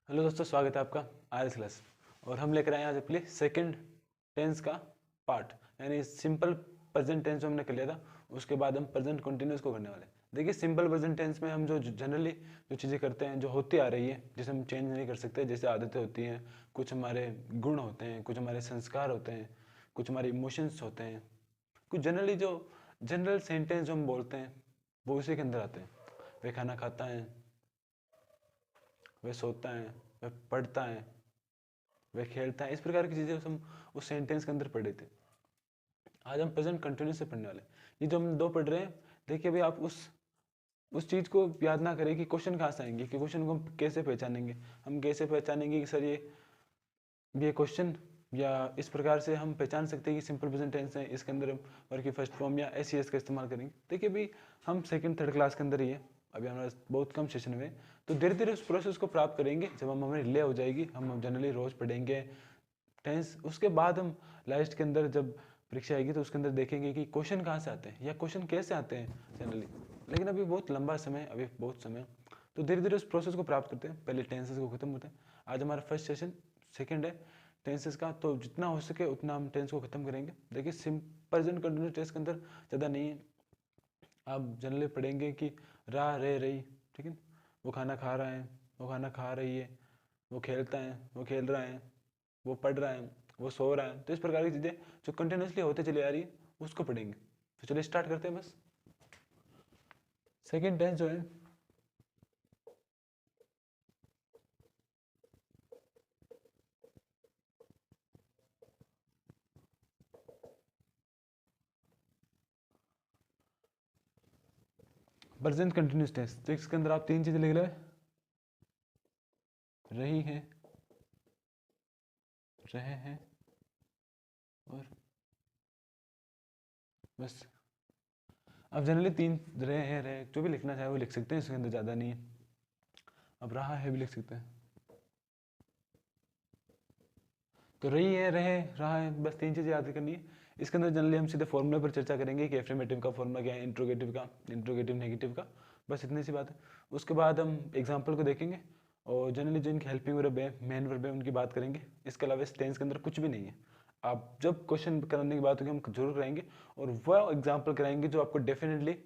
Hello दोस्तों, स्वागत है आपका आर क्लास। और हम लेकर आए हैं आज अपने सेकंड टेंस का पार्ट, यानी सिंपल प्रेजेंट टेंस जो हमने कर लिया था उसके बाद हम प्रेजेंट कंटिन्यूस को करने वाले हैं। देखिए, सिंपल प्रेजेंट टेंस में हम जो जनरली जो चीज़ें करते हैं, जो होती आ रही है, जिसे हम चेंज नहीं कर सकते, जैसे आदतें होती हैं, कुछ हमारे गुण होते हैं, कुछ हमारे संस्कार होते हैं, कुछ हमारे इमोशंस होते हैं, कुछ जनरली जो जनरल सेंटेंस जो हम बोलते हैं वो उसी के अंदर आते हैं। वे खाना खाता है, वह सोता है, वह पढ़ता है, वह खेलता है, इस प्रकार की चीज़ें हम उस सेंटेंस के अंदर पढ़े थे। आज हम प्रेजेंट कंटिन्यूस से पढ़ने वाले हैं। ये जो हम दो पढ़ रहे हैं, देखिए अभी आप उस चीज़ को याद ना करें कि क्वेश्चन कहाँ से आएंगे, कि क्वेश्चन को हम कैसे पहचानेंगे। हम कैसे पहचानेंगे कि सर ये क्वेश्चन, या इस प्रकार से हम पहचान सकते हैं कि सिंपल प्रेजेंट टेंस है, इसके अंदर हम वर्ब की फर्स्ट फॉर्म या एस का इस्तेमाल करेंगे। देखिए अभी हम सेकंड थर्ड क्लास के अंदर ही है, अभी हमारा बहुत कम सेशन में, तो धीरे धीरे उस प्रोसेस को प्राप्त करेंगे। जब हम हमें ले हो जाएगी, हम जनरली रोज पढ़ेंगे टेंस, उसके बाद हम लास्ट के अंदर जब परीक्षा आएगी तो उसके अंदर देखेंगे कि क्वेश्चन कहाँ से आते हैं या क्वेश्चन कैसे आते हैं जनरली। लेकिन अभी बहुत लंबा समय, अभी बहुत समय, तो धीरे धीरे उस प्रोसेस को प्राप्त करते हैं। पहले टेंसेस को खत्म करते हैं। आज हमारा फर्स्ट सेशन सेकंड है टेंसेस का, तो जितना हो सके उतना हम टेंस को खत्म करेंगे। देखिए प्रेजेंट कंटिन्यूस टेंस के अंदर ज़्यादा नहीं है। आप जनरली पढ़ेंगे कि रहा रह रही, ठीक है, वो खाना खा रहा है, वो खाना खा रही है, वो खेलता है, वो खेल रहा है, वो पढ़ रहा है, वो सो रहा है। तो इस प्रकार की चीज़ें जो कंटिन्यूसली होते चली आ रही है उसको पढ़ेंगे। तो चलिए स्टार्ट करते हैं। बस सेकेंड टेंस जो है, प्रेजेंट कंटिन्यूस टेंस, तो इसके अंदर आप तीन चीज़ें लिख रहे, रही है, रहे हैं, और बस। अब जनरली तीन, रहे हैं, रहे, जो भी लिखना चाहे वो लिख सकते हैं, इसके अंदर ज़्यादा नहीं है। अब रहा है भी लिख सकते हैं। तो रही है, रहे, रहा है, बस तीन चीज़ें याद करनी है। इसके अंदर जनरली हम सीधे फॉर्मूला पर चर्चा करेंगे कि एफर्मेटिव का फॉर्मूला क्या है, इंट्रोगेटिव नेगेटिव का, बस इतनी सी बात है। उसके बाद हम एग्जाम्पल को देखेंगे, और जनरली जो इनके हेल्पिंग वर्ब है, मेन वर्ब है, उनकी बात करेंगे। इसके अलावा इस टेंस के अंदर कुछ भी नहीं है। आप जब क्वेश्चन कराने की बात होगी हम जरूर कराएंगे, और वह एग्जाम्पल कराएंगे जो आपको डेफिनेटली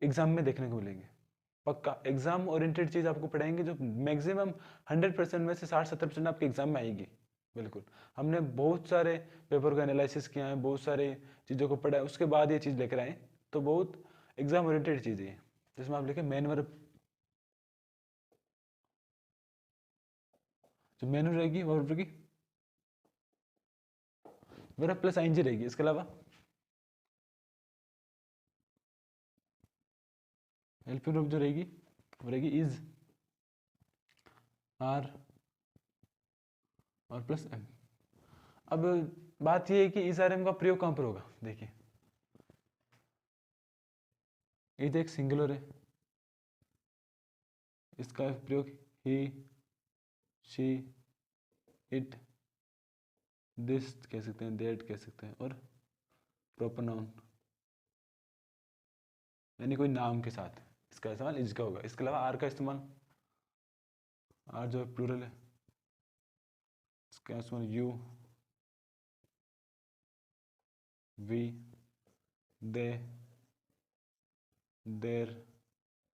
एग्जाम में देखने को मिलेंगे। पक्का एग्जाम ओरिएंटेड चीज़ आपको पढ़ाएंगे, जो मैक्सिमम 100% में से 60-70% आपके एग्जाम में आएगी। बिल्कुल, हमने बहुत सारे पेपर का एनालिसिस किया है, बहुत सारे चीज़ों को पढ़ा है, उसके बाद ये चीज़ लेकर आए। तो बहुत एग्जाम ओरिएंटेड चीज़ें हैं, जिसमें आप लिखे मेन वर्ब, जो मेन रहेगी वर्ब की वर्ब प्लस आईएनजी रहेगी। इसके अलावा हेल्पिंग वर्ब जो रहेगी वो रहेगी इज, आर, और प्लस एम। अब बात ये है कि इस आर एम का प्रयोग कहाँ पर होगा। देखिए, ये तो एक सिंगुलर है, इसका प्रयोग ही, शी, इट, दिस कह सकते हैं, दैट कह सकते हैं, और प्रॉपर नाउन यानी कोई नाम के साथ इसका इस्तेमाल इज का होगा। इसके अलावा आर का इस्तेमाल, आर जो है प्लूरल है, इसका इस्तेमाल यू, वी, दे, देर,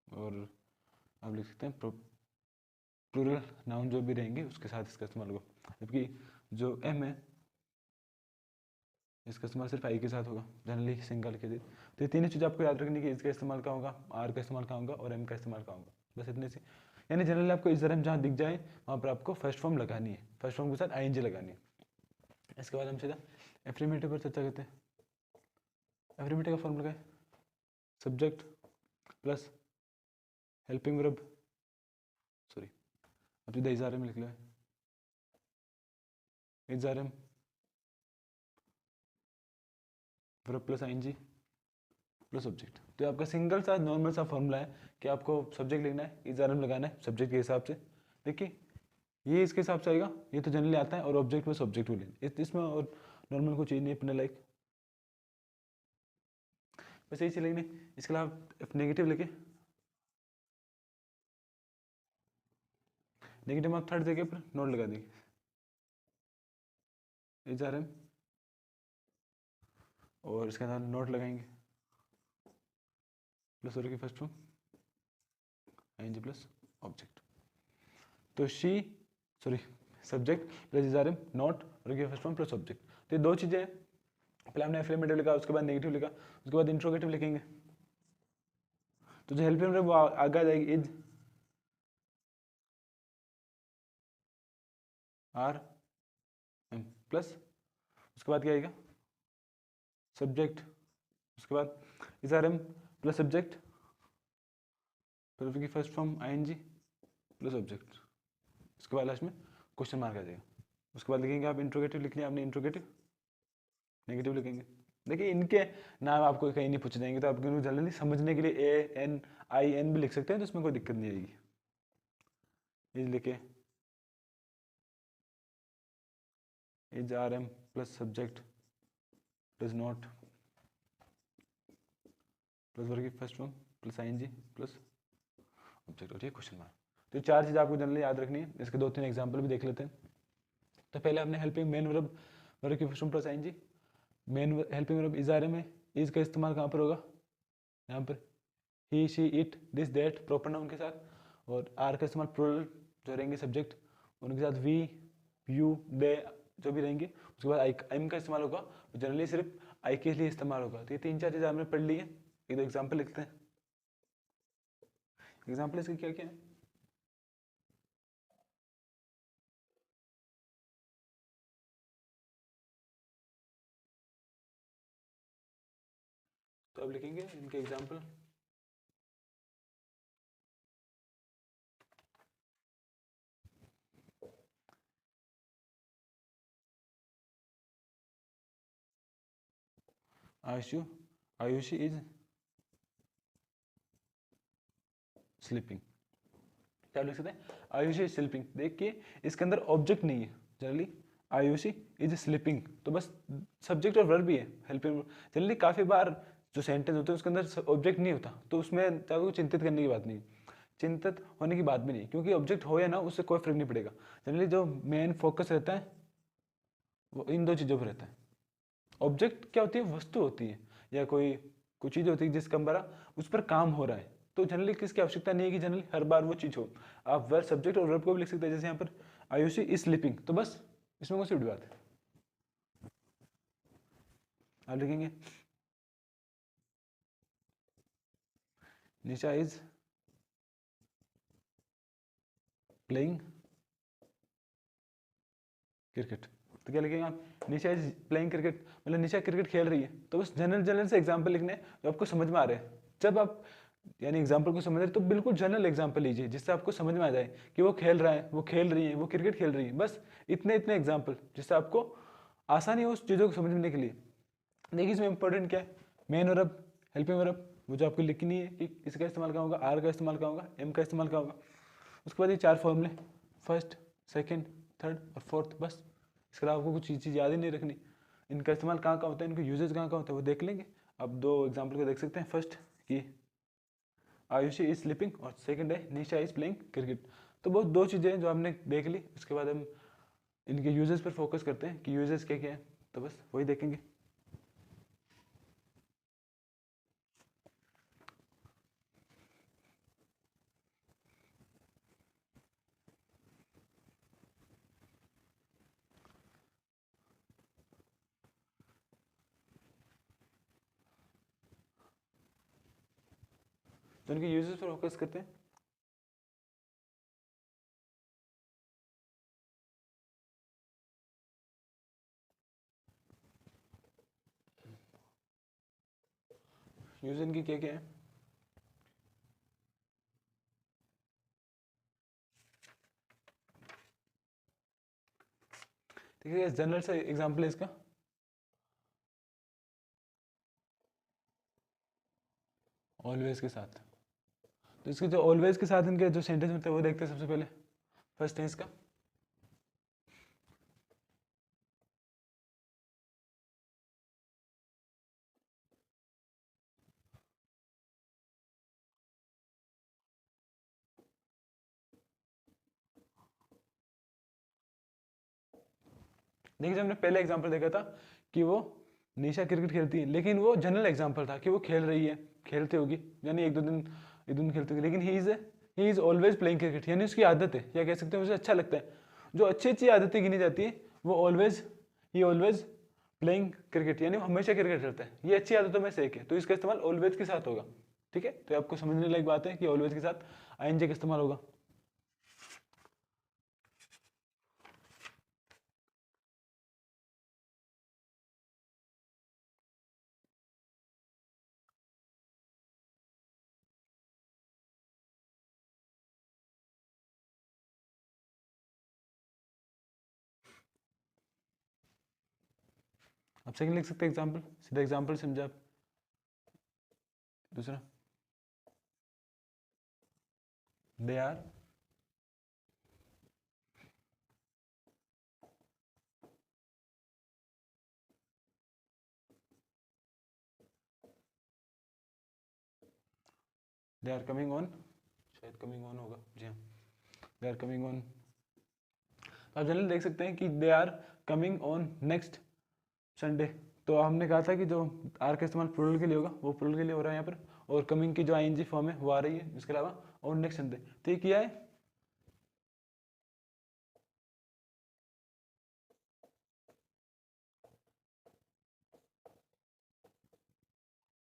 और आप लिख सकते हैं प्लूरल नाउन जो भी रहेंगे उसके साथ इसका इस्तेमाल होगा। जबकि जो एम है, इसका इस्तेमाल सिर्फ आई के साथ होगा, जनरली सिंगल के लिए। तो ये तीनों चीज़ आपको याद रखनी कि इसका इस्तेमाल कहाँ होगा, आर का इस्तेमाल कहाँ होगा, और एम का इस्तेमाल कहाँ होगा, बस इतने से। यानी जनरली आपको इस एम जहाँ दिख जाए वहाँ पर आपको फर्स्ट फॉर्म लगानी है, फर्स्ट फॉर्म के साथ आईएनजी लगानी है। इसके बाद हम सीधा एफर्मेटिव पर चर्चा करते हैं। एफर्मेटिव का फॉर्मूला क्या है, subject plus helping verb, sorry अब सीधा इज आर एम लिख लो, is are am verb plus ING plus object. तो ये आपका सिंगल सा नॉर्मल सा फॉर्मूला है कि आपको सब्जेक्ट लिखना है, इज आर एम लगाना है सब्जेक्ट के हिसाब से। देखिए ये इसके हिसाब से आएगा, ये तो जनरली आता है, और ऑब्जेक्ट बस ऑब्जेक्ट भी लेना, इसमें और नॉर्मल कोई चीज़ नहीं अपने लाइक, बस यही चीज़ लिखनी। इसके अलावा नेगेटिव लिखे, नेगेटिव मार्क थर्ड जगह पर नोट लगा देंगे, इज आर एम, और इसके अंदर नोट लगाएंगे प्लस वर्ब की first form ING plus object. तो she sorry subject plus is are am not verb की फर्स्ट फॉर्म प्लस ऑब्जेक्ट। तो ये दो चीजें हैं, पहले हमने एफर्मेटिव लिखा, उसके बाद नेगेटिव लिखा, उसके बाद इंट्रोगेटिव लिखेंगे। तो जो हेल्पिंग वर्ब वो आगे आ जाएगी, इज आर एम प्लस, उसके बाद क्या आएगा सब्जेक्ट, उसके बाद is are am plus subject की first form ING plus object, उसके बाद लास्ट में क्वेश्चन मार्क आ जाएगा। उसके बाद लिखेंगे आप इंट्रोगेटिव लिख लिया आपने, इंट्रोगेटिव नेगेटिव लिखेंगे। देखिए इनके नाम आपको कहीं नहीं पूछ जाएंगे, तो आप जल्दी समझने के लिए ए एन आई एन भी लिख सकते हैं, तो इसमें कोई दिक्कत नहीं आएगी। इज लिखे is are am plus subject does not plus verb की first form plus ING plus object और ये क्वेश्चन मार्क। तो चार चीज़ आपको जनरली याद रखनी है, इसके दो तीन एग्जांपल भी देख लेते हैं। तो पहले आपने हेल्पिंग मेन वर्ब वर्ब की first form plus ING, main helping verb is are am है, इज का इस्तेमाल कहाँ पर होगा, यहाँ पर he she it this that proper noun के साथ, और आर का इस्तेमाल प्लूरल जो रहेंगे सब्जेक्ट उनके साथ वी यू दे जो भी रहेंगे। उसके बाद आई एम का इस्तेमाल होगा, जनरली सिर्फ आई के लिए इस्तेमाल होगा। तो ये तीन चार चीज़ें आपने पढ़ ली है। एक दो एग्जाम्पल लिखते हैं, एग्जाम्पल इसके क्या क्या है। तो अब लिखेंगे इनके एग्जाम्पल। आयुषी इज स्लीपिंग, क्या लिख सकते हैं, आयुषी इज स्लीपिंग। देखिए इसके अंदर ऑब्जेक्ट नहीं है जनरली, आयुषी इज स्लीपिंग तो बस सब्जेक्ट और वर्ब ही है हेल्पिंग। जनरली काफ़ी बार जो सेंटेंस होते हैं उसके अंदर ऑब्जेक्ट नहीं होता, तो उसमें आपको चिंतित करने की बात नहीं, चिंतित होने की बात भी नहीं, क्योंकि ऑब्जेक्ट हो या ना उससे कोई फर्क नहीं पड़ेगा। जनरली जो मेन फोकस रहता है वो इन दो चीज़ों पर रहता है। ऑब्जेक्ट क्या होती है, वस्तु होती है या कोई कुछ चीज़ होती है जिसका हमारा उस पर काम हो रहा है। तो जनरली किसकी आवश्यकता नहीं है कि जनरली हर बार वो चीज़ हो। आप वर्ब सब्जेक्ट और वर्ब को भी लिख सकते हैं, जैसे यहाँ पर आयुषी इज स्लीपिंग, तो बस इसमें कौन सी बड़ी बात है। आप लिखेंगे निशा इज प्लेइंग क्रिकेट, तो क्या लिखेंगे आप, निशा इज प्लेइंग क्रिकेट, मतलब निशा क्रिकेट खेल रही है। तो बस जनरल जनरल से एग्जाम्पल लिखने हैं जो आपको समझ में आ रहे हैं। जब आप यानी एग्जाम्पल को समझ रहे हैं तो बिल्कुल जनरल एग्जाम्पल लीजिए जिससे आपको समझ में आ जाए कि वो खेल रहा है, वो खेल रही है, वो क्रिकेट खेल रही है। बस इतने इतने एग्जाम्पल जिससे आपको आसानी हो उस चीज़ों को समझने के लिए। देखिए इसमें इंपॉर्टेंट क्या है, मेन वर्ब हेल्पिंग वर्ब वो जो आपको लिखनी है कि इसका इस्तेमाल कहाँ होगा, आर का इस्तेमाल कहाँ होगा, एम का इस्तेमाल कहाँ होगा। उसके बाद ये चार फॉर्मूले फर्स्ट सेकंड थर्ड और फोर्थ, बस इसके अलावा आपको कुछ चीज़ याद ही नहीं रखनी। इनका इस्तेमाल कहाँ कहाँ होता है, इनका यूजेज कहाँ कहाँ होता है वो देख लेंगे। अब दो एग्जाम्पल को देख सकते हैं, फर्स्ट कि आयुषी इज स्लीपिंग और सेकंड है निशा इज प्लेइंग क्रिकेट। तो बहुत दो चीज़ें जो हमने देख ली, उसके बाद हम इनके यूजेस पर फोकस करते हैं कि यूजेस क्या क्या है, तो बस वही देखेंगे। तो इनके यूजेस पर फोकस करते हैं। यूज इनकी क्या क्या है, ठीक है जनरल से एग्जाम्पल है इसका, ऑलवेज के साथ। तो इसके जो ऑलवेज के साथ इनके जो सेंटेंस होते हैं वो देखते हैं सबसे पहले। फर्स्ट है इसका देखिए, जब हमने पहले एग्जाम्पल देखा था कि वो निशा क्रिकेट खेलती है, लेकिन वो जनरल एग्जाम्पल था कि वो खेल रही है, खेलती होगी, यानी एक दो दिन खेलती होगी, लेकिन he is always playing cricket, यानी उसकी आदत है, या कह सकते हैं उसे अच्छा लगता है। जो अच्छी अच्छी आदतें गिनी जाती है वो ऑलवेज प्लेइंग क्रिकेट, यानी वो हमेशा क्रिकेट खेलता है। ये अच्छी आदतों में से एक है, तो इसका इस्तेमाल ऑलवेज के साथ होगा। ठीक है, तो आपको समझने लायक बात है कि ऑलवेज के साथ आईएनजी का इस्तेमाल होगा। आप सेकंड लिख सकते हैं एग्जाम्पल, सीधा एग्जाम्पल समझा आप। दूसरा, दे आर कमिंग ऑन, शायद कमिंग ऑन होगा, जी हाँ, दे आर कमिंग ऑन। आप जनरली देख सकते हैं कि they are coming on next Sunday. तो हमने कहा था कि जो आर का इस्तेमाल प्लूरल के लिए होगा वो प्लूरल के लिए हो रहा है यहाँ पर, और कमिंग की जो आईएनजी फॉर्म है वो आ रही है, इसके अलावा ऑन नेक्स्ट संडे। तो ये किया है,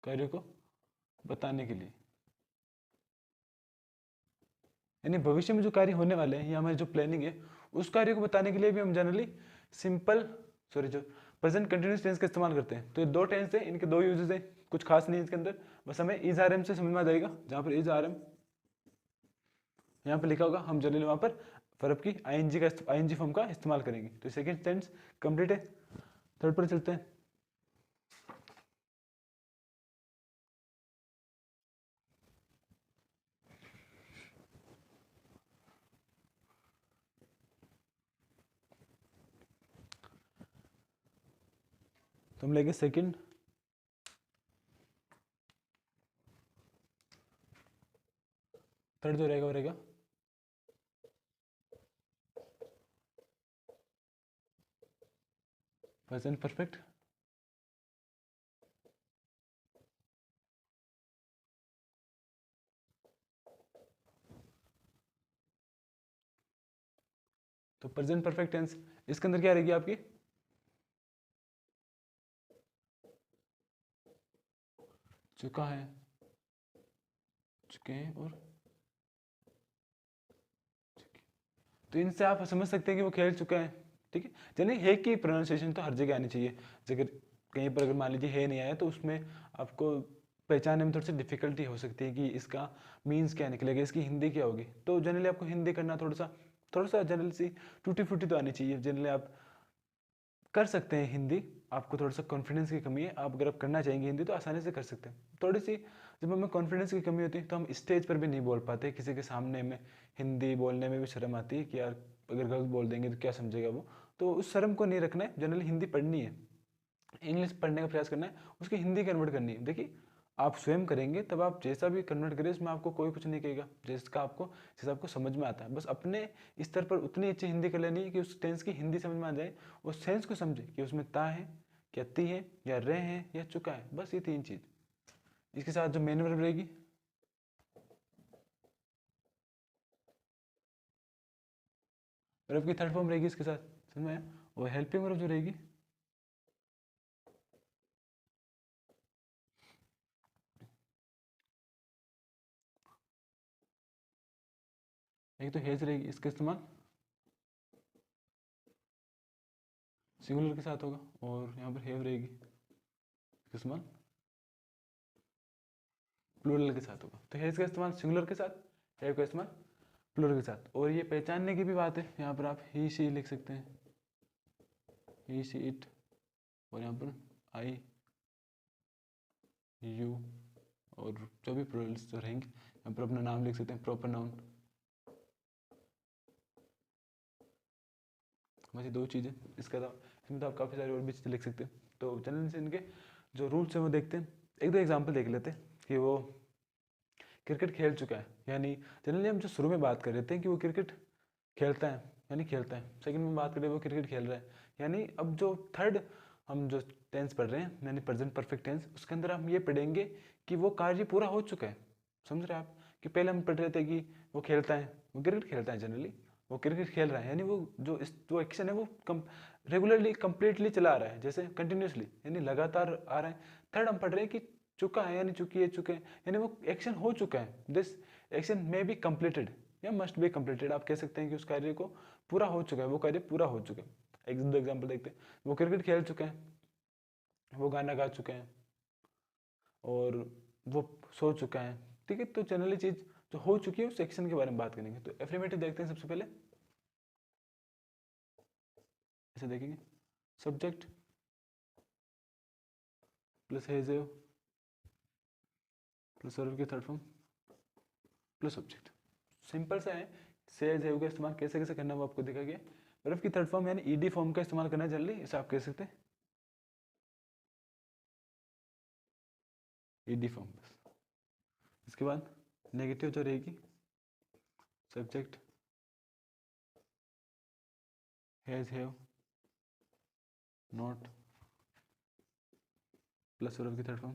कार्य को बताने के लिए, यानी भविष्य में जो कार्य होने वाले हैं या हमारी जो प्लानिंग है उस कार्य को बताने के लिए भी हम जनरली जो प्रेजेंट कंटिन्यूस टेंस का इस्तेमाल करते हैं। तो ये दो टेंस है, इनके दो यूजेस हैं, कुछ खास नहीं है इसके अंदर, बस हमें इज आर एम से समझ में आ जाएगा। जहाँ पर इज आर एम यहाँ पर लिखा होगा, हम जनरली वहाँ पर वर्ब की आईएनजी फॉर्म का इस्तेमाल करेंगे। तो सेकंड टेंस कंप्लीट है, थर्ड पर चलते हैं। तो हम लेंगे सेकंड, थर्ड जो रहेगा वो रहेगा प्रेजेंट परफेक्ट। तो प्रेजेंट परफेक्ट टेंस इसके अंदर क्या रहेगी आपकी, चुका है, चुके हैं और चुके। तो इनसे आप समझ सकते हैं कि वो खेल चुका है। ठीक है, यानी है की प्रोनाउंसिएशन तो हर जगह आनी चाहिए। अगर कहीं पर अगर मान लीजिए है नहीं आया तो उसमें आपको पहचानने में थोड़ी सी डिफिकल्टी हो सकती है कि इसका मीन्स क्या निकलेगा, इसकी हिंदी क्या होगी। तो जनरली आपको हिंदी करना थोड़ा सा जनरल सी टूटी फूटी तो आनी चाहिए। जनरली आप कर सकते हैं हिंदी, आपको थोड़ा सा कॉन्फिडेंस की कमी है, आप अगर आप करना चाहेंगे हिंदी तो आसानी से कर सकते हैं। थोड़ी सी जब हमें कॉन्फिडेंस की कमी होती है तो हम स्टेज पर भी नहीं बोल पाते, किसी के सामने में हिंदी बोलने में भी शर्म आती है कि यार अगर गलत बोल देंगे तो क्या समझेगा वो। तो उस शर्म को नहीं रखना है, जनरली हिंदी पढ़नी है, इंग्लिश पढ़ने का प्रयास करना है, उसकी हिंदी कन्वर्ट करनी है। देखिए, आप स्वयं करेंगे तब आप जैसा भी कन्वर्ट करें इसमें आपको कोई कुछ नहीं कहेगा, जैसा आपको समझ में आता है। बस अपने स्तर पर उतनी अच्छी हिंदी कर लेनी है कि उस टेंस की हिंदी समझ में आ जाए, उस सेंस को समझे कि उसमें ता है, क्या ती है, या रह है, या चुका है, बस ये तीन चीज। इसके साथ जो मेन वर्ब रहेगी, वर्ब की थर्ड फॉर्म रहेगी इसके साथ, समझ में आया? और हेल्पिंग वर्ब जो रहेगी, एक तो हेज रहेगी, इसका इस्तेमाल सिंगुलर के साथ होगा, और यहाँ पर हैव रहेगी, इसका इस्तेमाल प्लूरल के साथ होगा। तो हैज का इस्तेमाल सिंगुलर के साथ, हैव का इस्तेमाल प्लूरल के साथ। और ये पहचानने की भी बात है, यहाँ पर आप ही शी लिख सकते हैं, ही शी इट, और यहाँ पर आई यू, और जो भी प्लूरल्स जो रहेंगे यहाँ पर अपना नाम लिख सकते हैं, प्रॉपर नाउन। बस ये दो चीज़ें, इसके अलावा इसमें तो आप काफ़ी सारी और भी चीज़ें लिख सकते हैं। तो जनरली से इनके जो रूल्स हैं वो देखते हैं, एक दो एग्जाम्पल देख लेते हैं कि वो क्रिकेट खेल चुका है। यानी जनरली हम जो शुरू में बात कर रहे थे कि वो क्रिकेट खेलता है, यानी खेलता है, सेकंड में बात करें वो क्रिकेट खेल रहा है, यानी अब जो थर्ड हम जो टेंस पढ़ रहे हैं यानी प्रेजेंट परफेक्ट टेंस, उसके अंदर हम ये पढ़ेंगे कि वो कार्य पूरा हो चुका है। समझ रहे हैं आप? कि पहले हम पढ़ रहे थे कि वो खेलता है, वो क्रिकेट खेलता है, जनरली वो क्रिकेट खेल रहा है, यानी वो जो एक्शन है वो रेगुलरली कंप्लीटली चला रहा है, जैसे कंटिन्यूसली, यानी लगातार आ रहा है। थर्ड हम पढ़ रहे हैं कि चुका है, यानी चुकी है, चुके हैं, यानी वो एक्शन हो चुका है। This action may be completed या मस्ट बी कंप्लीटेड, आप कह सकते हैं कि उस कार्य को पूरा हो चुका है, वो कार्य पूरा हो चुका है। एक दो एग्जाम्पल देखते हैं। वो क्रिकेट खेल चुके हैं, वो गाना गा चुके हैं, और वो सो चुका है। ठीक है, तो जनरली चीज जो हो चुकी है उस एक्शन के बारे में बात करेंगे। तो एफर्मेटिव देखते हैं सबसे पहले, ऐसे देखेंगे subject plus has have plus verb की third form plus object. Simple सा है। से हैज हैव का इस्तेमाल कैसे कैसे करना है वो आपको देखा गया। वर्ब की थर्ड फॉर्म यानी ईडी फॉर्म का इस्तेमाल करना है जनरली, इसे आप कह सकते हैं ईडी फॉर्म। बस इसके बाद नेगेटिव जो रहेगी subject has have not plus verb की थर्ड फॉर्म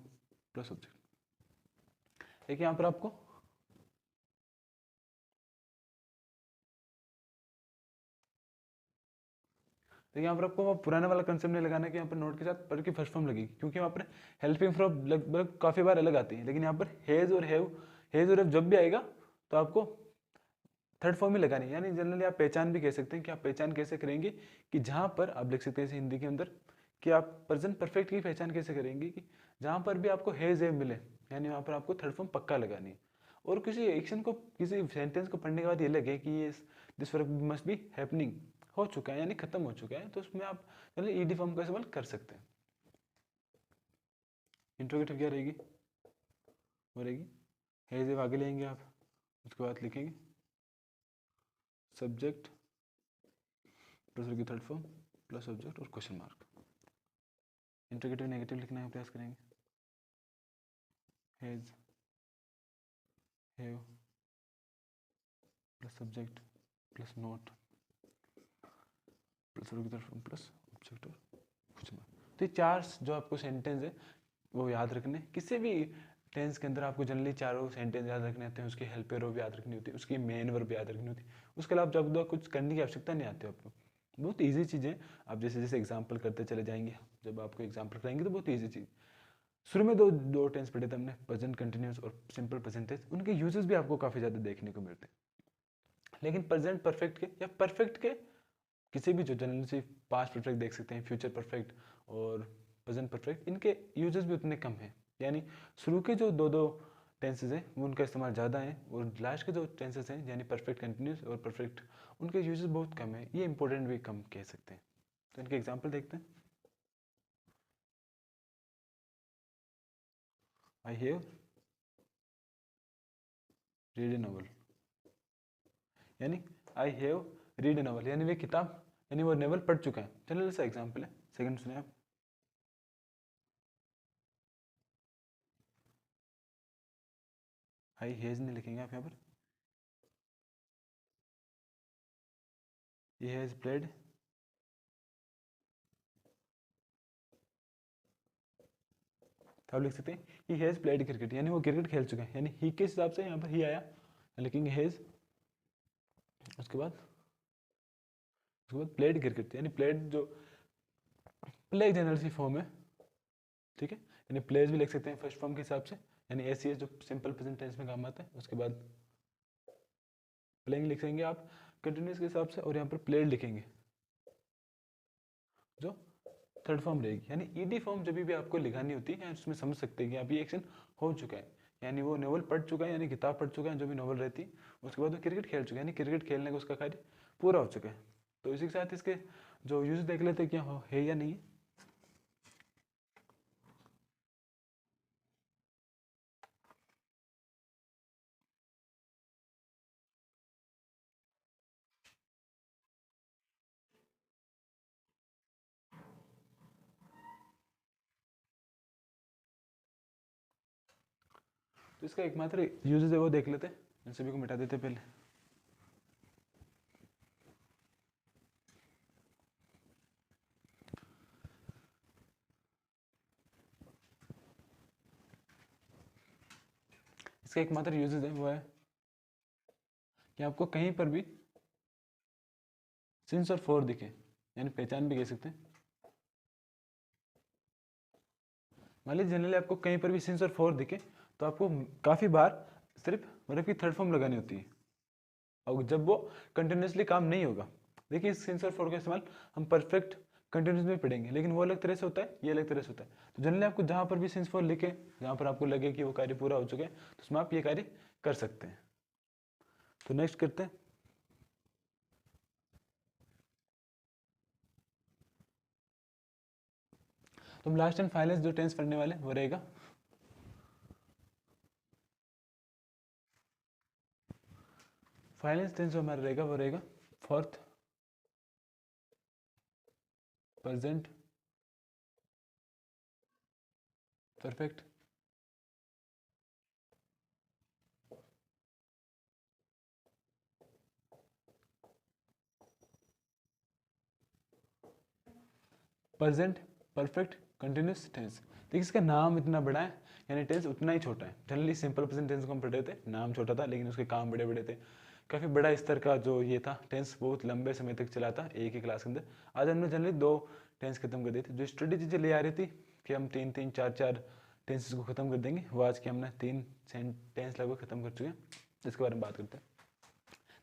प्लस ऑब्जेक्ट। एक यहाँ पर आपको तो यहाँ पर आपको वो पुराना वाला कंसेप्ट नहीं लगाना कि यहाँ पर नोट के साथ पर की फर्स्ट फॉर्म लगेगी, क्योंकि वहाँ पर हेल्पिंग फ्रॉम लगभग काफ़ी बार अलग आती है। लेकिन यहाँ पर हैज़ और हैव जब भी आएगा तो आपको थर्ड फॉर्म ही लगानी है। यानी जनरली आप पहचान भी कह सकते हैं कि आप पहचान कैसे करेंगे, कि जहाँ पर आप लिख सकते हैं हिंदी के अंदर कि आप प्रेजेंट परफेक्ट की पहचान कैसे करेंगे, कि जहाँ पर भी आपको हैज़ हैव मिले यानी वहाँ पर आपको थर्ड फॉर्म पक्का लगानी है। और किसी एक्शन को, किसी सेंटेंस को पढ़ने के बाद ये लगे कि ये this work must be happening, हो चुका है यानी खत्म हो चुका है, तो उसमें आप चलिए ईडी फॉर्म का इस्तेमाल कर सकते हैं। इंट्रोगेटिव क्या रहेगी, वो रहेगी हैज़ हैव आगे लेंगे आप, उसके बाद लिखेंगे सब्जेक्ट प्लस की थर्ड फॉर्म प्लस ऑब्जेक्ट और क्वेश्चन मार्क। इंट्रोगेटिव नेगेटिव लिखने का प्रयास करेंगे। Has have plus subject plus not plus की थर्ड फॉर्म प्लस ऑब्जेक्ट और क्वेश्चन मार्क। तो ये चार जो आपको सेंटेंस है वो याद रखने। किसी भी टेंस के अंदर आपको जनरली चारों सेंटेंस याद रखने होते हैं, उसकी हेल्पर वर्ब याद रखनी होती है, उसकी मेन वर्ब याद रखनी होती है। उसके अलावा जब कुछ करने की आवश्यकता नहीं आती आपको, बहुत ईजी चीज़ें। आप जैसे जैसे एग्जाम्पल करते चले जाएंगे, जब आपको एग्जाम्पल कराएंगे तो बहुत ईजी चीज़। शुरू में दो टेंस पढ़े थे हमने, प्रेजेंट कंटिन्यूस और सिंपल प्रेजेंट टेंस, उनके यूजेस भी आपको काफ़ी ज़्यादा देखने को मिलते हैं। लेकिन प्रेजेंट परफेक्ट के या परफेक्ट के किसी भी जो जनरली सिर्फ पास्ट परफेक्ट देख सकते हैं, फ्यूचर परफेक्ट और प्रेजेंट परफेक्ट, इनके यूजेस भी उतने कम हैं। यानी शुरू के जो दो टेंसेज हैं वो उनका इस्तेमाल ज़्यादा है, और लास्ट के जो टेंसेज हैं यानी परफेक्ट कंटिन्यूस और परफेक्ट, उनके यूजेस बहुत कम है, ये इंपॉर्टेंट भी कम कह सकते हैं। तो इनके एग्जाम्पल देखते हैं। I have read a novel, यानी I have read a novel यानी वे किताब यानी वो नॉवल पढ़ चुका है। जनरल सा एग्जाम्पल है। सेकंड सुने आप, आई हैज नहीं लिखेंगे आप यहाँ पर, ही हैज प्लेड तो आप लिख सकते हैं ही हैज प्लेड क्रिकेट, यानी वो क्रिकेट खेल चुका है। यानी ही के हिसाब से यहाँ पर ही आया, लिखेंगे हैज, उसके बाद प्लेड क्रिकेट, यानी प्लेड जो प्ले जनरल सी फॉर्म है, ठीक है, यानी प्लेज भी लिख सकते हैं फर्स्ट फॉर्म के हिसाब से, यानी ऐसी है जो सिंपल प्रेजेंट टेंस में काम आता है। उसके बाद प्लेइंग लिखेंगे आप कंटिन्यूस के हिसाब से, और यहाँ पर प्लेड लिखेंगे जो थर्ड फॉर्म रहेगी। यानी ईडी फॉर्म जब भी आपको लिखानी होती है, उसमें समझ सकते हैं कि आप ये एक्शन हो चुका है, यानी वो नॉवल पढ़ चुका है, यानी किताब पढ़ चुका है जो भी नॉवल रहती है। उसके बाद वो क्रिकेट खेल चुका है, यानी क्रिकेट खेलने का उसका कार्य पूरा हो चुका है। तो इसी के साथ इसके जो यूज देख लेते हैं क्या है या नहीं है। तो इसका एकमात्र यूजेस है वो देख लेते हैं, इन सभी को मिटा देते पहले। इसका एकमात्र यूजेज है वो है कि आपको कहीं पर भी सिंस और फॉर दिखे, यानी पहचान भी कह सकते हैं। मान लीजिए जनरली आपको कहीं पर भी सिंस और फॉर दिखे तो आपको काफ़ी बार सिर्फ वर्ब की थर्ड फॉर्म लगानी होती है, और जब वो कंटिन्यूसली काम नहीं होगा, देखिए इस सिंस और फॉर का इस्तेमाल हम परफेक्ट कंटिन्यूस में पढ़ेंगे, लेकिन वो अलग तरह से होता है, ये अलग तरह से होता है। तो जनरली आपको जहाँ पर भी सिंस फॉर लिखे, जहाँ पर आपको लगे कि वो कार्य पूरा हो चुका है, तो उसमें आप ये कार्य कर सकते हैं। तो नेक्स्ट करते हैं। तो हम लास्ट एंड फाइनल जो टेंस पढ़ने वाले वो रहेगा फाइनल टेंस जो हमारा रहेगा वो रहेगा fourth present perfect present perfect continuous tense. देखिए इसका नाम इतना बड़ा है, यानी टेंस उतना ही छोटा है। जनरली सिंपल प्रेजेंट टेंस को हम पढ़े थे, नाम छोटा था लेकिन उसके काम बड़े बड़े थे। काफ़ी बड़ा स्तर का जो ये था टेंस, बहुत लंबे समय तक चला था एक ही क्लास के अंदर। आज हमने जनरली 2 टेंस खत्म कर दिए थे। जो स्टडी चीज़ें ले आ रही थी कि हम 3-3 4-4 टेंसेस को खत्म कर देंगे, वो आज की हमने 3 टेंस लगभग खत्म कर चुके हैं। इसके बारे में बात करते हैं।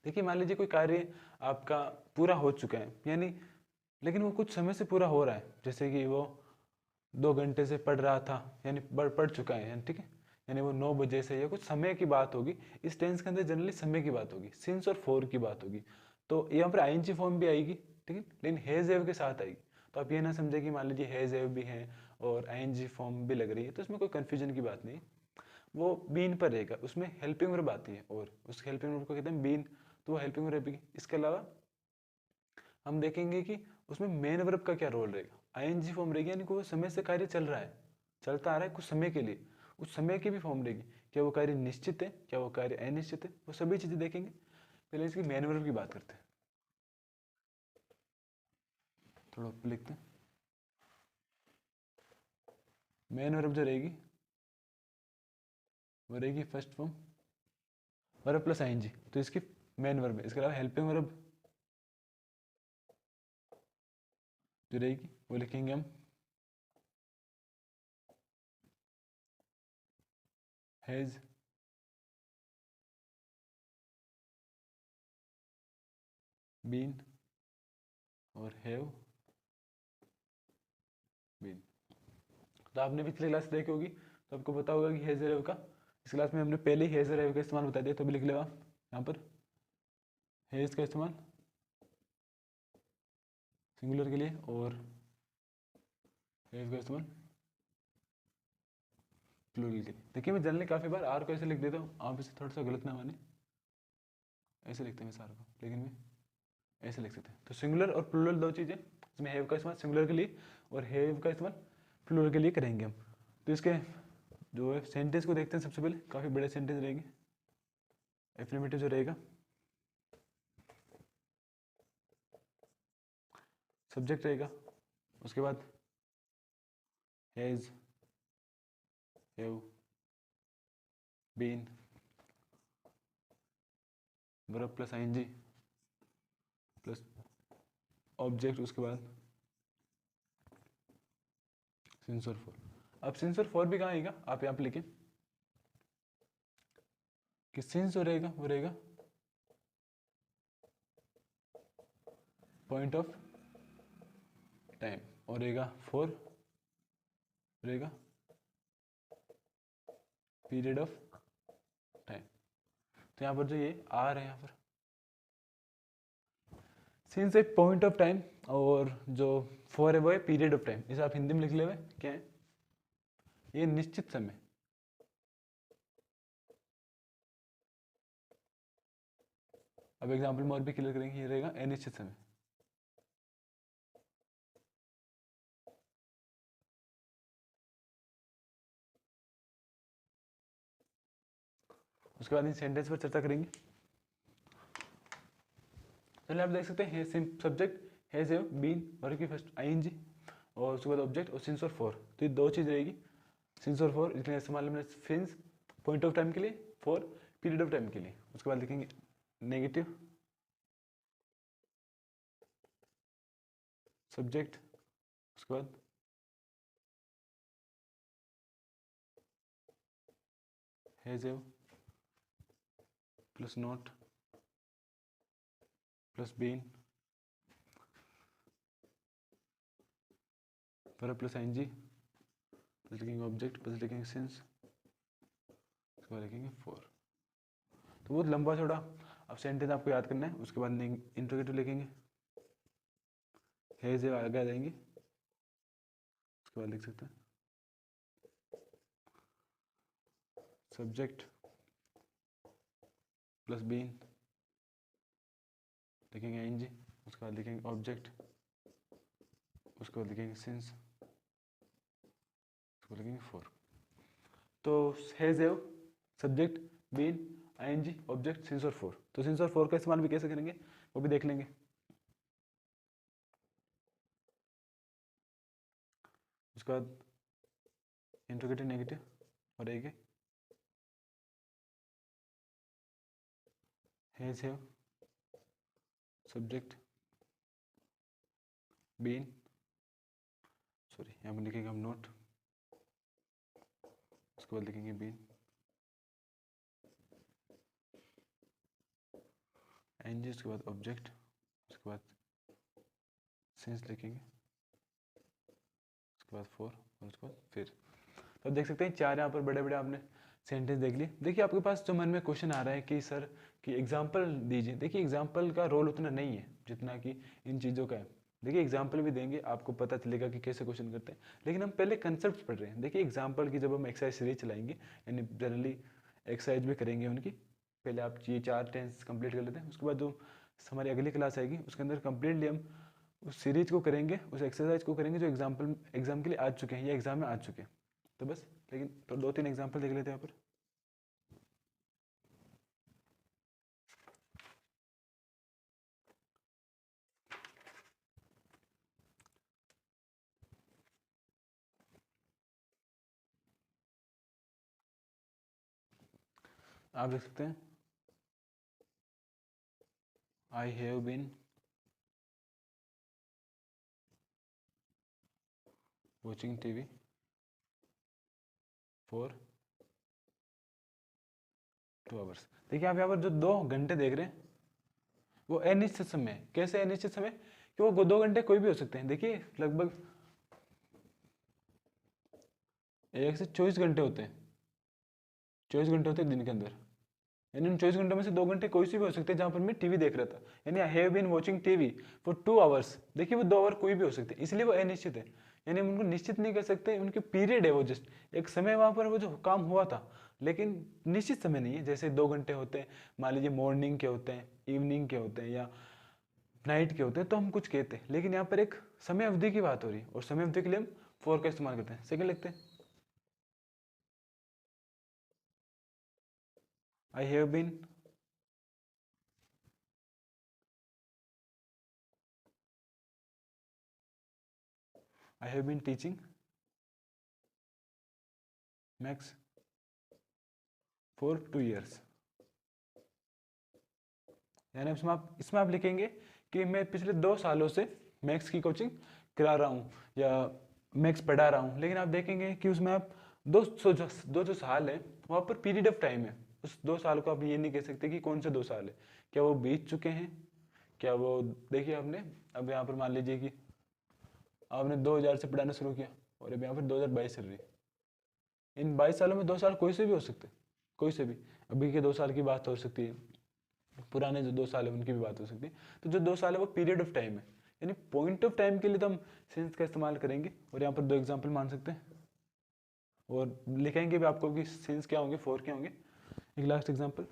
देखिए मान लीजिए कोई कार्य आपका पूरा हो चुका है, यानी लेकिन वो कुछ समय से पूरा हो रहा है, जैसे कि वो 2 घंटे से पढ़ रहा था, यानी पढ़ चुका है, यानी ठीक है, यानी वो 9 बजे से, या कुछ समय की बात होगी। इस टेंस के अंदर जनरली समय की बात होगी, सिंस और फॉर की बात होगी। तो यहाँ पर आईएनजी फॉर्म भी आएगी, ठीक है, लेकिन हैज हैव के साथ आएगी। तो आप ये ना समझे कि मान लीजिए हैज हैव भी है और आईएनजी फॉर्म भी लग रही है, तो इसमें कोई कन्फ्यूजन की बात नहीं। वो बीन पर रहेगा, उसमें हेल्पिंग वर्ब आती है और उस हेल्पिंग वर्ब को कहते हैं बीन, तो वो हेल्पिंग वर्ब रहेगी। इसके अलावा हम देखेंगे कि उसमें मेन वर्ब का क्या रोल रहेगा। आईएनजी फॉर्म रहेगी, यानी कि वो समय से कार्य चल रहा है, चलता आ रहा है कुछ समय के लिए, उस समय की भी फॉर्म रहेगी। क्या वो कार्य निश्चित है, क्या वो कार्य अनिश्चित है, वो सभी चीजें देखेंगे। पहले इसकी मेन वर्ब की बात करते हैं, थोड़ा ऊपर लिखते हैं। मेन वर्ब जो रहेगी वो रहेगी first form verb plus ING, तो इसकी मेन वर्ब है। इसके अलावा हेल्पिंग वर्ब जो रहेगी वो लिखेंगे हम हैज बीन और हैव बीन। तो आपने पिछली क्लास देखी होगी, तो आपको पता होगा कि हैज हैव का, इस क्लास में हमने पहले ही हैज हैव का इस्तेमाल बता दिया, तो भी लिख लेगा यहाँ पर हैज का इस्तेमाल सिंगुलर के लिए और हैव का इस्तेमाल प्लूरल के लिए। देखिए मैं जनरली काफ़ी बार आर को ऐसे लिख देता हूँ, आप इसे थोड़ा सा गलत ना माने, ऐसे लिखते हैं आर को, लेकिन मैं ऐसे लिख सकते हैं। तो सिंगुलर और प्लूरल 2 चीज़ें, इसमें हैव का इस्तेमाल सिंगुलर के लिए और हैव का इस्तेमाल प्लूरल के लिए करेंगे हम। तो इसके जो है सेंटेंस को देखते हैं। सबसे पहले काफ़ी बड़े सेंटेंस रहेंगे। एफर्मेटिव जो रहेगा सब्जेक्ट रहेगा, उसके बाद has have been verb plus ING plus object, उसके बाद सिंस और फॉर। अब सिंस और फॉर भी कहाँ आएगा, आप यहाँ पे लिखें कि सिंस जो रहेगा वो रहेगा पॉइंट ऑफ टाइम और रहेगा फॉर रहेगा पीरियड ऑफ टाइम। तो यहाँ पर जो ये आ रहा है, यहाँ पर सिंस एक पॉइंट ऑफ टाइम और जो फॉर है वो है पीरियड ऑफ टाइम। इसे आप हिंदी में लिख ले हुए क्या है, ये निश्चित समय। अब एग्जाम्पल में और भी क्लियर करेंगे, ये रहेगा अनिश्चित समय। उसके बाद इन सेंटेंस पर चर्चा करेंगे। चलिए आप देख सकते हैं subject has have been verb की फर्स्ट आईएनजी और उसके बाद ऑब्जेक्ट और सिंस और फॉर। तो ये 2 चीज़ रहेगी, सिंस और फॉर, इसलिए इस्तेमाल हमने सिंस पॉइंट ऑफ टाइम के लिए फॉर पीरियड ऑफ टाइम के लिए। उसके बाद लिखेंगे नेगेटिव सब्जेक्ट, उसके बाद has have plus not plus been पर प्लस आईएनजी प्लस लिखेंगे ऑब्जेक्ट प्लस लिखेंगे सिंस, उसके बाद लिखेंगे फॉर। तो बहुत लंबा छोड़ा अब सेंटेंस आपको याद करना है। उसके बाद इंट्रोगेटिव लिखेंगे, हैज हैव आगे आ जाएंगे, उसके बाद लिख सकते हैं सब्जेक्ट प्लस बीन, लिखेंगे आईएनजी, उसके बाद लिखेंगे ऑब्जेक्ट, उसके बाद लिखेंगे सिंस, उसके बाद लिखेंगे फॉर। तो has have subject been ING object since और फॉर। तो सिंस और फॉर का इस्तेमाल भी कैसे करेंगे वो भी देख लेंगे। उसके बाद इंट्रोगेटिव नेगेटिव और एक has have subject been, sorry यहाँ पर लिखेंगे हम नोट, उसके बाद लिखेंगे बीन एनजी, उसके बाद ऑब्जेक्ट, उसके बाद सिंस लिखेंगे, उसके बाद फॉर और उसके बाद फिर। तो देख सकते हैं चार यहाँ पर बड़े बड़े आपने सेंटेंस देख लिए। देखिए आपके पास जो मन में क्वेश्चन आ रहा है कि सर कि एग्जाम्पल दीजिए, देखिए एग्जाम्पल का रोल उतना नहीं है जितना कि इन चीज़ों का है। देखिए एग्जाम्पल भी देंगे आपको पता चलेगा कि कैसे क्वेश्चन करते हैं, लेकिन हम पहले कंसेप्ट पढ़ रहे हैं। देखिए एग्जाम्पल की जब हम एक्सरसाइज सीरीज चलाएंगे यानी जनरली एक्सरसाइज भी करेंगे उनकी, पहले आप ये 4 टेंस कंप्लीट कर लेते हैं। उसके बाद जो हमारी अगली क्लास आएगी उसके अंदर कंप्लीटली हम उस सीरीज को करेंगे, उस एक्सरसाइज को करेंगे जो एग्जाम के लिए आ चुके हैं या एग्जाम में आ चुके हैं। तो बस लेकिन तो 2-3 एग्जाम्पल देख लेते हैं यहाँ पर। आप देख सकते हैं I have been watching TV for 2 hours. देखिए आप यहाँ पर जो 2 घंटे देख रहे हैं वो अनिश्चित समय है। कैसे अनिश्चित समय कि वो 2 घंटे कोई भी हो सकते हैं। देखिए लगभग 1 से 24 घंटे होते हैं, 24 घंटे होते हैं दिन के अंदर, यानी उन 24 घंटों में से 2 घंटे कोई से भी हो सकते हैं जहाँ पर मैं टीवी देख रहा था। यानी I have been watching TV for 2 hours. देखिए वो 2 आवर कोई भी हो सकते हैं, इसलिए वो अनिश्चित है। यानी हम उनको निश्चित नहीं कर सकते, उनके पीरियड है, वो जस्ट एक समय वहाँ पर वो जो काम हुआ था, लेकिन निश्चित समय नहीं है। जैसे 2 घंटे होते हैं, मान लीजिए मॉर्निंग के होते हैं, इवनिंग के होते हैं या नाइट के होते हैं, तो हम कुछ कहते हैं, लेकिन यहाँ पर एक समय अवधि की बात हो रही है और समय अवधि के लिए हम फॉर का इस्तेमाल करते हैं। सेकंड लिखते हैं I have been teaching maths for 2 years. यानी इसमें आप लिखेंगे कि मैं पिछले 2 सालों से मैथ्स की कोचिंग करा रहा हूँ या मैथ्स पढ़ा रहा हूँ। लेकिन आप देखेंगे कि उसमें आप दो जो साल है वहाँ पर पीरियड ऑफ टाइम है। उस 2 साल को आप ये नहीं कह सकते कि कौन से 2 साल है, क्या वो बीत चुके हैं, क्या वो, देखिए आपने अब यहाँ पर मान लीजिए कि आपने 2000 से पढ़ाना शुरू किया और अब यहाँ पर 2022 चल रही है। इन 22 सालों में 2 साल कोई से भी हो सकते, कोई से भी। अभी के 2 साल की बात हो सकती है, पुराने जो 2 साल है उनकी भी बात हो सकती है। तो जो 2 साल है वो पीरियड ऑफ टाइम है, यानी पॉइंट ऑफ टाइम के लिए तो हम सिंस का इस्तेमाल करेंगे। और यहाँ पर 2 एग्जाम्पल मान सकते हैं और लिखेंगे भी आपको कि सिंस क्या होंगे, फॉर क्या होंगे। एक लास्ट एग्जाम्पल,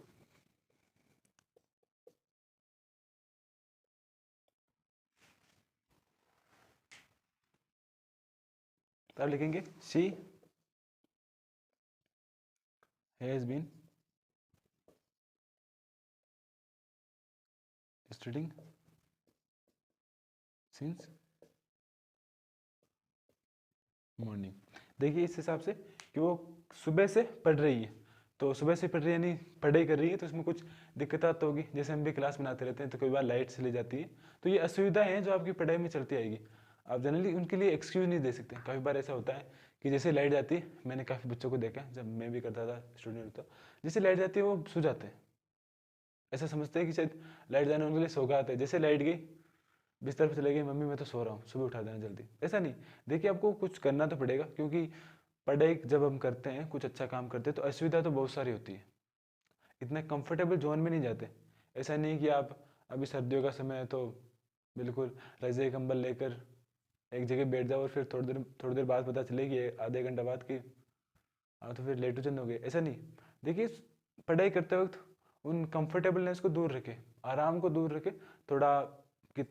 तो आप लिखेंगे she has been studying since morning. देखिए इस हिसाब से कि वो सुबह से पढ़ रही है, तो सुबह से पढ़ रही है, यानी पढ़ाई कर रही है, तो उसमें कुछ दिक्कत तो होगी। जैसे हम भी क्लास बनाते रहते हैं तो कई बार लाइट चली जाती है, तो ये असुविधा है जो आपकी पढ़ाई में चलती आएगी। आप जनरली उनके लिए एक्सक्यूज नहीं दे सकते। काफ़ी बार ऐसा होता है कि जैसे लाइट जाती है, मैंने काफ़ी बच्चों को देखा है, जब मैं भी करता था स्टूडेंट, तो जैसे लाइट जाती है वो सो जाते हैं, ऐसा समझते हैं कि शायद लाइट जाने उनके लिए सौगात है। जैसे लाइट गई, बिस्तर पर चले गए, मम्मी मैं तो सो रहा हूँ, सुबह उठा देना जल्दी। ऐसा नहीं, देखिए आपको कुछ करना तो पड़ेगा, क्योंकि पढ़ाई जब हम करते हैं, कुछ अच्छा काम करते हैं, तो असुविधा तो बहुत सारी होती है। इतने कंफर्टेबल जोन में नहीं जाते। ऐसा नहीं कि आप अभी सर्दियों का समय है तो बिल्कुल रज़ाई कंबल लेकर एक जगह बैठ जाओ और फिर थोड़ी देर बाद पता चले कि आधे घंटे बाद कि हाँ तो फिर लेटो चंद हो गए। ऐसा नहीं, देखिए पढ़ाई करते वक्त उन कंफर्टेबलनेस को दूर रखें, आराम को दूर रखें, थोड़ा कि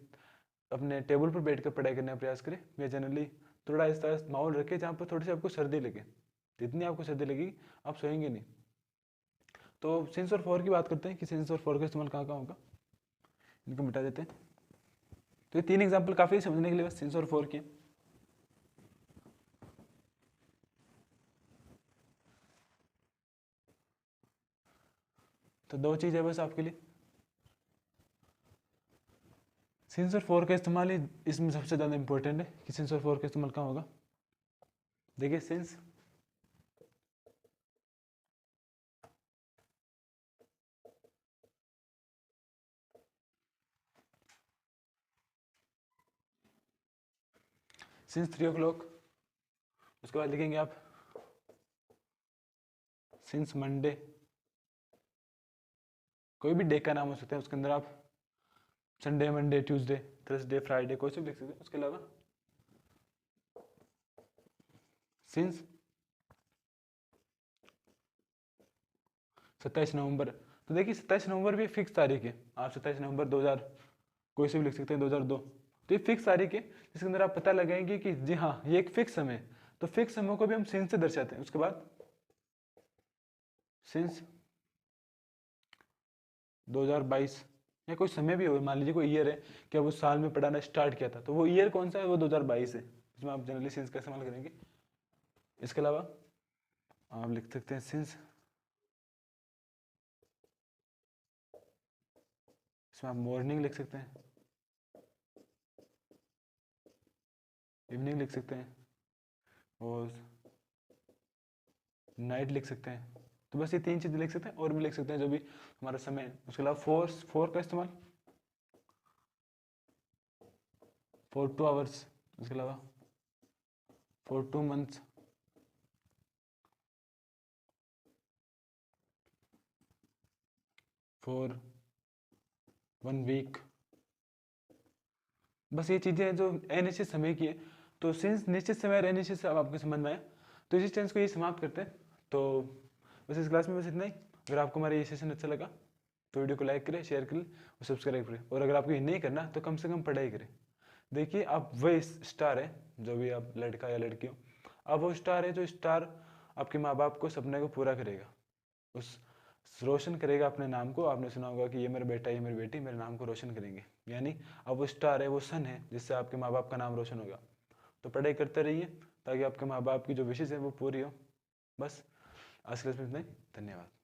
अपने टेबल पर बैठकर पढ़ाई करने का प्रयास करें, या जनरली थोड़ा ऐसा माहौल रखें जहाँ पर थोड़ी सी आपको सर्दी लगे। जितनी आपको सर्दी लगेगी आप सोएंगे नहीं। तो सिंस और फॉर की बात करते हैं कि सिंस और फॉर का इस्तेमाल कहाँ कहाँ होगा, इनको मिटा देते हैं। तो ये 3 एग्जाम्पल काफ़ी समझने के लिए बस सिंस और फॉर के। तो 2 चीज़ है बस आपके लिए, सिंस और फॉर का इस्तेमाल ही इसमें सबसे ज़्यादा इंपॉर्टेंट है कि सिंस और फॉर का इस्तेमाल कहाँ होगा। देखिए सिंस सिंस 3 o'clock, उसके बाद लिखेंगे आप सिंस मंडे, कोई भी डे का नाम हो सकता है, उसके अंदर आप Sunday, Monday, Tuesday, Thursday, Friday कोई से भी लिख सकते हैं। उसके अलावा सिंस 27 नवंबर, तो देखिए 27 नवंबर भी फिक्स तारीख है। आप 27 नवंबर 2000 कोई से भी लिख सकते हैं, 2002, तो ये फिक्स तारीख है जिसके अंदर आप पता लगाएंगे कि जी हाँ ये एक फिक्स समय है। तो फिक्स समय को भी हम सिंस से दर्शाते हैं। उसके बाद सिंस 2022, या कोई समय भी हो, मान लीजिए कोई ईयर है कि अब उस साल में पढ़ाना स्टार्ट किया था, तो वो ईयर कौन सा है, वो 2022 है, इसमें आप जनरली सिंस का इस्तेमाल करेंगे। इसके अलावा आप लिख सकते हैं सिंस, इसमें आप मॉर्निंग लिख सकते हैं, इवनिंग लिख सकते हैं, और नाइट लिख सकते हैं। तो बस ये 3 चीज़ें लिख सकते हैं, और भी लिख सकते हैं जो भी हमारा समय है। उसके अलावा फोर का इस्तेमाल, फॉर 2 आवर्स, उसके अलावा फॉर 2 मंथ्स, फॉर 1 वीक। बस ये चीज़ें जो अनिश्चित समय की है। तो सिंस निश्चित समय और अनिश्चित समय आपके समझ में आया, तो इसी टेंस को ये समाप्त करते हैं। तो बस इस क्लास में बस इतना ही। अगर आपको हमारा ये सेशन अच्छा लगा तो वीडियो को लाइक करें, शेयर करें और सब्सक्राइब करें। और अगर आपको ये नहीं करना तो कम से कम पढ़ाई करें। देखिए आप वही स्टार है, जो भी आप लड़का या लड़की हो, आप वो स्टार है जो स्टार आपके माँ बाप को सपने को पूरा करेगा, उस रोशन करेगा अपने नाम को। आपने सुना होगा कि ये मेरा बेटा, ये मेरी बेटी मेरे नाम को रोशन करेंगे, यानी अब वो स्टार है, वो सन है जिससे आपके माँ बाप का नाम रोशन होगा। तो पढ़ाई करते रहिए ताकि आपके माँ बाप की जो विशेष है वो पूरी हो। बस आज के लिए इतना ही। धन्यवाद।